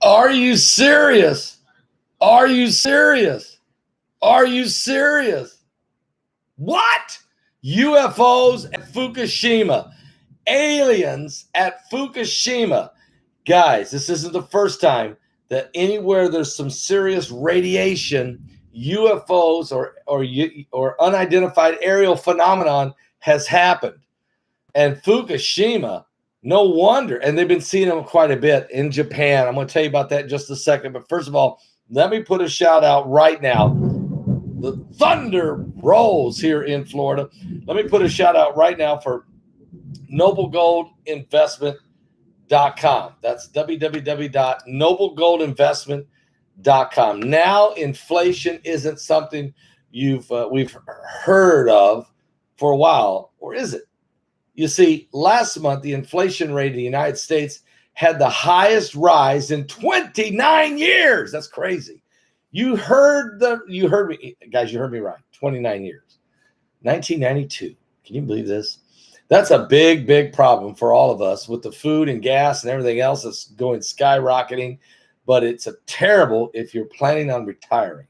Are you serious? Are you serious? Are you serious? What? UFOs at Fukushima. Aliens at Fukushima. Guys, this isn't the first time that anywhere there's some serious radiation, UFOs or unidentified aerial phenomenon has happened. And Fukushima, no wonder. And they've been seeing them quite a bit in Japan. I'm going to tell you about that in just a second. But first of all, let me put a shout out right now. The thunder rolls here in Florida. Let me put a shout out right now for noblegoldinvestment.com. That's www.noblegoldinvestment.com. Now, inflation isn't something we've heard of for a while, or is it? You see, last month, the inflation rate in the United States had the highest rise in 29 years. That's crazy. You heard me, guys, you heard me right. 29 years. 1992. Can you believe this? That's a big, big problem for all of us with the food and gas and everything else that's going skyrocketing. But it's a terrible if you're planning on retiring.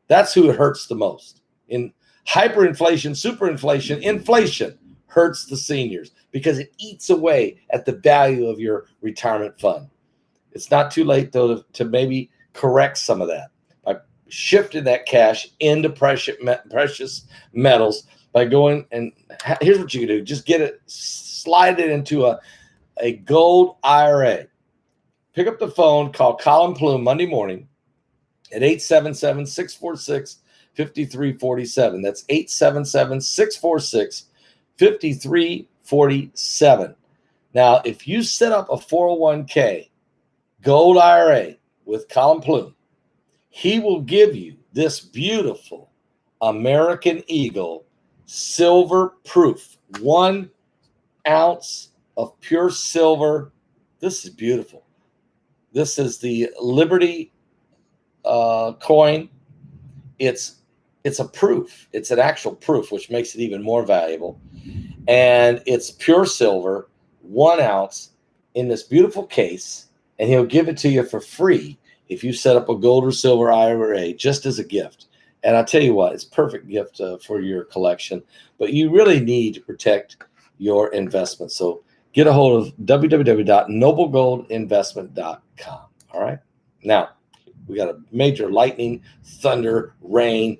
That's who it hurts the most. In hyperinflation, superinflation, inflation hurts the seniors because it eats away at the value of your retirement fund. It's not too late, though, to maybe correct some of that by shifting that cash into precious metals by going and here's what you can do. Just get it, slide it into a gold IRA. Pick up the phone, call Colin Plume Monday morning at 877-646-5347. That's 877-646-5347. Now, if you set up a 401k gold IRA with Colin Plume, he will give you this beautiful American Eagle silver proof 1 ounce of pure silver. This is beautiful. This is the Liberty coin. It's a proof. It's an actual proof, which makes it even more valuable. And it's pure silver, 1 ounce in this beautiful case. And he'll give it to you for free if you set up a gold or silver IRA just as a gift. And I'll tell you what, it's a perfect gift for your collection. But you really need to protect your investment. So get a hold of www.noblegoldinvestment.com. All right. Now, we got a major lightning, thunder, rain,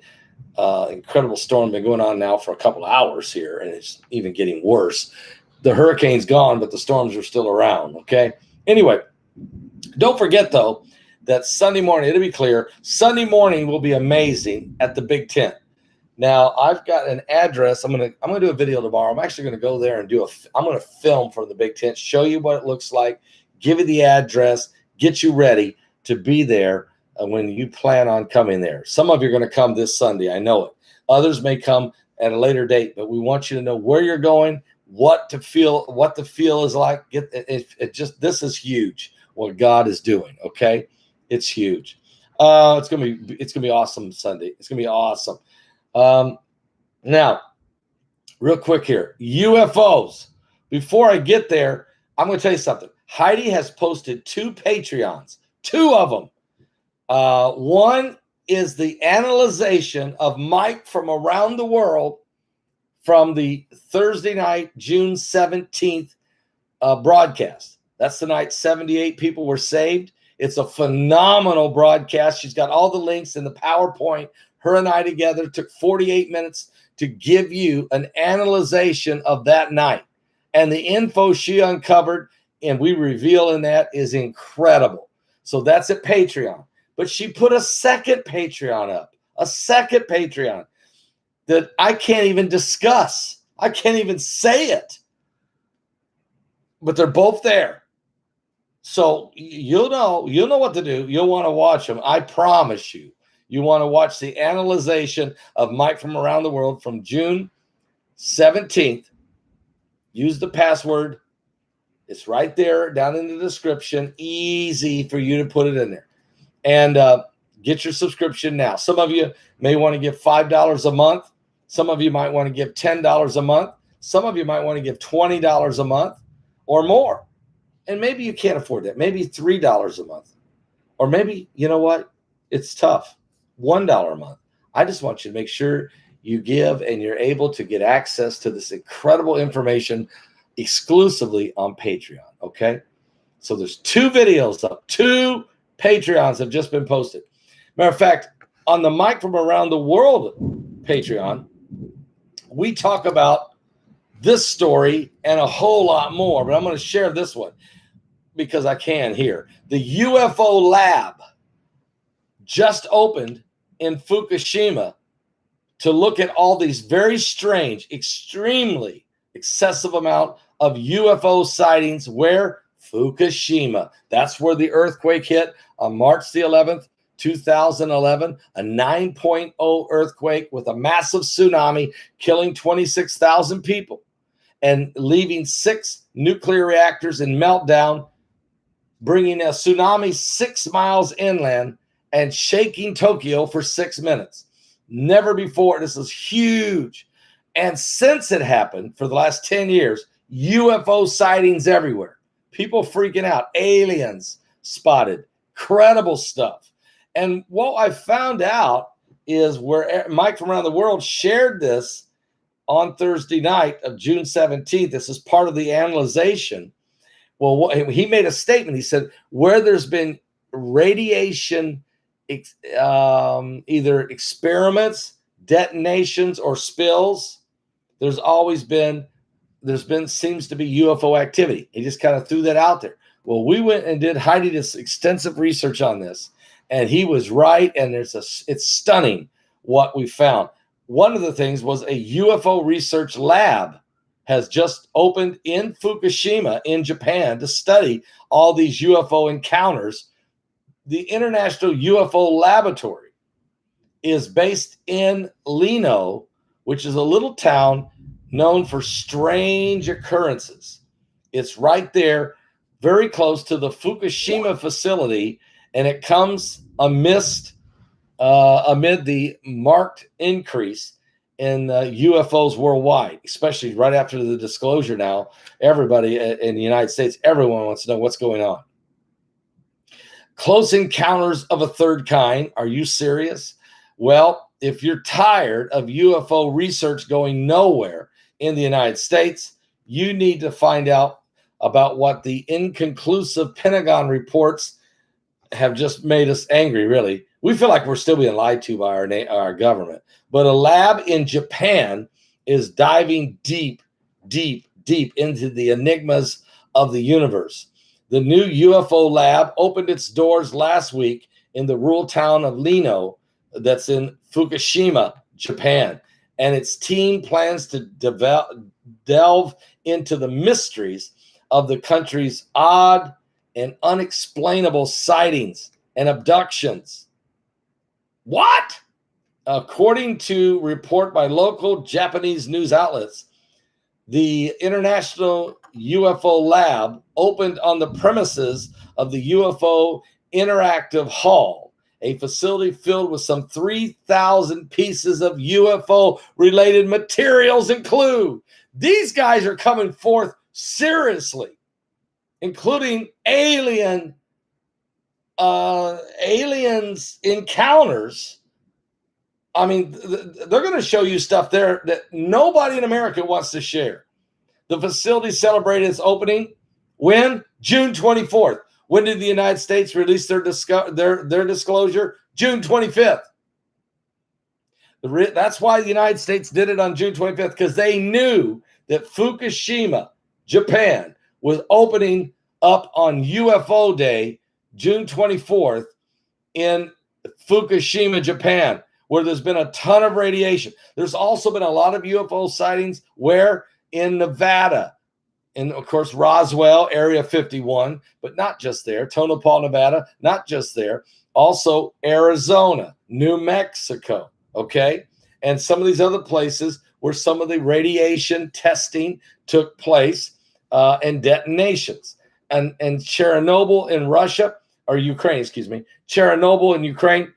incredible storm been going on now for a couple of hours here, and it's even getting worse. The hurricane's gone, but the storms are still around. Okay. Anyway, don't forget, though, that Sunday morning, it'll be clear, Sunday morning will be amazing at the Big Tent. Now, I've got an address. I'm gonna do a video tomorrow. I'm actually gonna go there and I'm gonna film from the Big Tent, show you what it looks like, give you the address, get you ready to be there when you plan on coming there. Some of you are gonna come this Sunday, I know it. Others may come at a later date, but we want you to know where you're going, what the feel is like. This is huge, what God is doing, okay? It's huge. It's gonna be awesome Sunday. It's gonna be awesome. Now, real quick here, UFOs. Before I get there, I'm gonna tell you something. Heidi has posted 2 Patreons, 2 of them. One is the analyzation of Mike from around the world from the Thursday night, June 17th broadcast. That's the night 78 people were saved. It's a phenomenal broadcast. She's got all the links in the PowerPoint. Her and I together took 48 minutes to give you an analyzation of that night. And the info she uncovered and we reveal in that is incredible. So that's at Patreon. But she put a second Patreon up, a second Patreon that I can't even discuss. I can't even say it. But they're both there. So you'll know what to do. You'll want to watch them. I promise you. You want to watch the analyzation of Mike from around the world from June 17th. Use the password. It's right there down in the description. Easy for you to put it in there. And get your subscription now. Some of you may want to give $5 a month. Some of you might want to give $10 a month. Some of you might want to give $20 a month or more. And maybe you can't afford that. Maybe $3 a month. Or maybe, you know what? It's tough. $1 a month. I just want you to make sure you give and you're able to get access to this incredible information exclusively on Patreon. Okay. So there's 2 videos up. 2 Patreons have just been posted. Matter of fact, on the Mike from Around the World Patreon, we talk about this story and a whole lot more, but I'm going to share this one because I can here. The UFO lab just opened in Fukushima to look at all these very strange, extremely excessive amount of UFO sightings. Where? Fukushima. That's where the earthquake hit on March the 11th, 2011, a 9.0 earthquake with a massive tsunami killing 26,000 people and leaving 6 nuclear reactors in meltdown, bringing a tsunami 6 miles inland and shaking Tokyo for 6 minutes. Never before. This is huge. And since it happened, for the last 10 years, UFO sightings everywhere. People freaking out. Aliens spotted. Credible stuff. And what I found out is where Mike from Around the World shared this on Thursday night of June 17th. This is part of the analyzation. Well, he made a statement. He said, where there's been radiation, either experiments, detonations, or spills, seems to be UFO activity. He just kind of threw that out there. Well, we went and did Heidi this extensive research on this, and he was right. And it's stunning what we found. One of the things was a UFO research lab has just opened in Fukushima in Japan to study all these UFO encounters. The International UFO Laboratory is based in Lino, which is a little town known for strange occurrences. It's right there, very close to the Fukushima facility, and it comes amid the marked increase in UFOs worldwide, especially right after the disclosure. Now, everybody in the United States, everyone wants to know what's going on. Close encounters of a third kind. Are you serious? Well, if you're tired of UFO research going nowhere in the United States, you need to find out about what the inconclusive Pentagon reports have just made us angry, really. We feel like we're still being lied to by our government. But a lab in Japan is diving deep, deep, deep into the enigmas of the universe. The new UFO lab opened its doors last week in the rural town of Lino, that's in Fukushima, Japan. And its team plans to delve into the mysteries of the country's odd and unexplainable sightings and abductions. What? According to report by local Japanese news outlets, the International UFO Lab opened on the premises of the UFO Interactive Hall, a facility filled with some 3,000 pieces of UFO-related materials and clue. These guys are coming forth seriously, including aliens encounters. I mean, they're going to show you stuff there that nobody in America wants to share. The facility celebrated its opening when? June 24th. When did the United States release their disclosure? June 25th. That's why the United States did it on June 25th, because they knew that Fukushima, Japan, was opening up on UFO Day, June 24th, in Fukushima, Japan, where there's been a ton of radiation. There's also been a lot of UFO sightings where? In Nevada, and of course Roswell, Area 51, but not just there. Tonopah, Nevada, not just there. Also Arizona, New Mexico, okay? And some of these other places where some of the radiation testing took place and detonations. And Chernobyl in Russia, or Ukraine, excuse me, Chernobyl in Ukraine,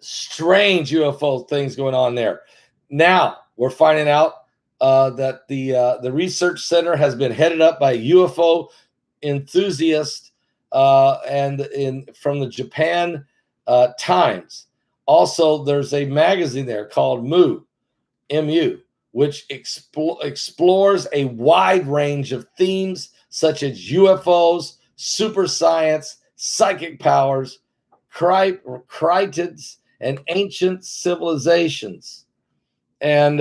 strange UFO things going on there. Now we're finding out that the research center has been headed up by UFO enthusiast and from the Japan Times. Also, there's a magazine there called MU, which explores a wide range of themes such as UFOs, super science, psychic powers, critids, and ancient civilizations. And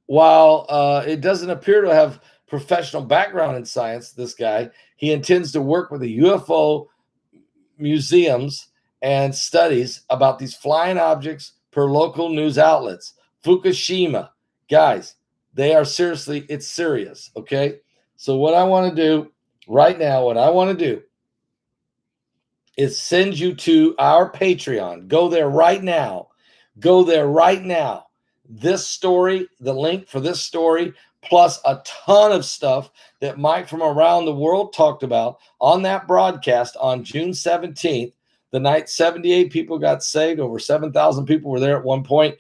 while it doesn't appear to have professional background in science, this guy, he intends to work with the UFO museums and studies about these flying objects per local news outlets. Fukushima, guys, they are seriously, it's serious, okay? So what I want to do right now, is send you to our Patreon. Go there right now. This story, the link for this story, plus a ton of stuff that Mike from around the world talked about on that broadcast on June 17th, the night 78 people got saved. Over 7,000 people were there at one point.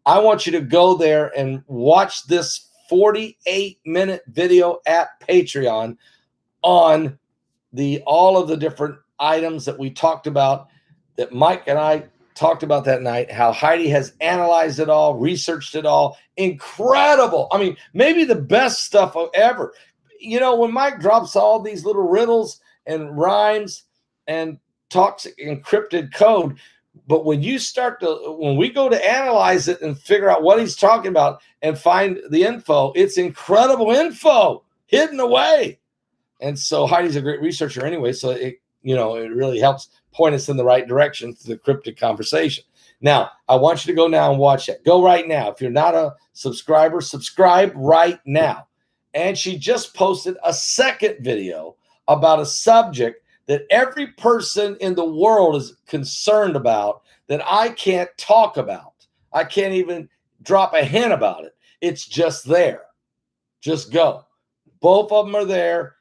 I want you to go there and watch this 48-minute video at Patreon on all of the different items that we talked about, that Mike and I talked about that night, how Heidi has analyzed it all, researched it all. Incredible. I mean, maybe the best stuff ever. You know, when Mike drops all these little riddles and rhymes and talks encrypted code, but when we go to analyze it and figure out what he's talking about and find the info, it's incredible info hidden away. And so Heidi's a great researcher anyway, so it really helps point us in the right direction to the cryptic conversation. Now, I want you to go now and watch it. Go right now. If you're not a subscriber, subscribe right now. And she just posted a second video about a subject that every person in the world is concerned about, that I can't talk about. I can't even drop a hint about it. It's just there. Just go. Both of them are there.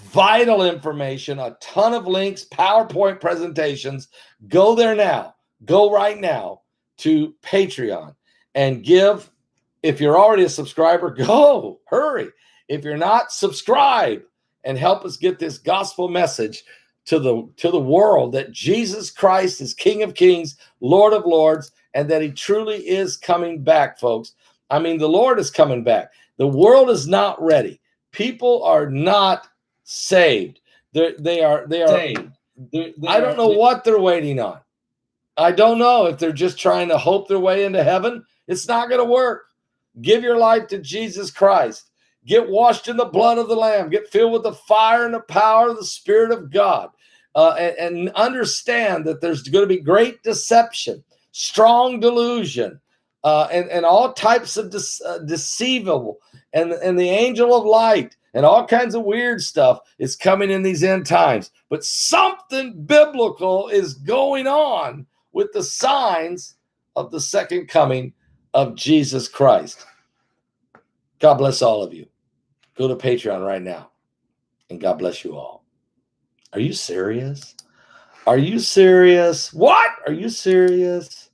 Vital information, a ton of links, PowerPoint presentations. Go there now. Go right now to Patreon and give. If you're already a subscriber, go. Hurry. If you're not, subscribe and help us get this gospel message to the world, that Jesus Christ is King of Kings, Lord of Lords, and that he truly is coming back, folks. I mean, the Lord is coming back. The world is not ready. People are not saved. They are saved. I don't know what they're waiting on. I don't know if they're just trying to hope their way into heaven. It's not going to work. Give your life to Jesus Christ. Get washed in the blood of the Lamb. Get filled with the fire and the power of the Spirit of God. And understand that there's going to be great deception, strong delusion, and all types of deceivable, and the angel of light, and all kinds of weird stuff is coming in these end times. But something biblical is going on with the signs of the second coming of Jesus Christ. God bless all of you. Go to Patreon right now, and God bless you all. Are you serious? Are you serious? What? Are you serious?